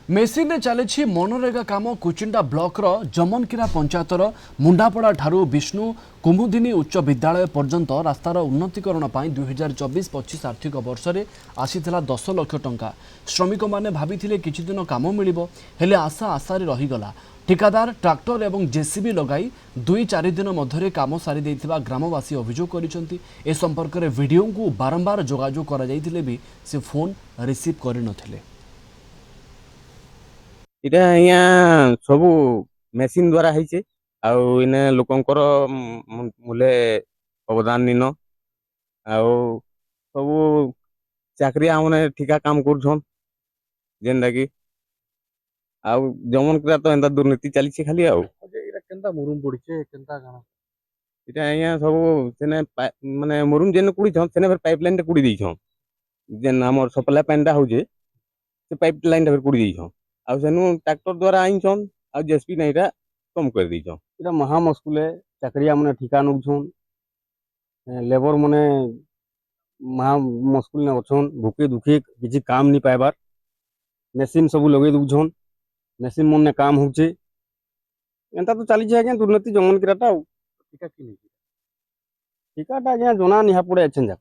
Machine चली मनरेगा काम Kuchinda blocker Jamankira पंचायतर मुंडापड़ा ठारू विष्णु कुमुदिनी उच्च विद्यालय पर्यंत रास्तार उन्नतीकरण 2024-25 आर्थिक वर्ष में आसीथिला 10 लाख टंका। श्रमिक माने भाविथिले किछि दिन काम मिलिबो, हेले आशा आशारे रहीगला। ठिकादार ट्राक्टर एवं जेसीबी लगाई 2-4 दिन मध्य काम सारी देथिबा ग्रामवासी अभियोग करिसंती। ए संपर्क में वीडियो को बारंबार जोगाजोग करा जाइथिले भी से फोन रिसीव करिनथिले। इटा यहाँ सबू मेसीन द्वारा है आउ इने लोकंकर मूल्य अवदान निन आउ सबू चाकरिया मैंने ठिका काम कर जेनटा कि आउ जमन क्रिया तो एंता दुर्नीति चली खाली आउ केनता मुरुम पड़चे केनता गाना इटा यहाँ सबू सेने माने मुरुम जेन कुड़ी छन सेने फिर पाइपलाइन टे कुड़ी दै छन जेन हमर सप्लाई पानी टा होजे से पाइपलाइन टा फिर कुड़ी दै छन आउ सेनु ट्रैक्टर द्वारा आइन छन आउ जेसीबी नाइरा कम कर दै छन इटा महा मुश्किल है। चाकरिया मने ठिका नउछन लेबर मने महा मुश्किल ने अछन भूखे दुखे किछि काम नहीं पाइबार मेसीन सब लगे दउछन मेसीन मन ने काम होचे एंता तो चली आज्ञा दुर्नीति जमन किराटा टीका कि नहीं ठिकाटा आज्ञा जना निहा पड़े अच्छे जाक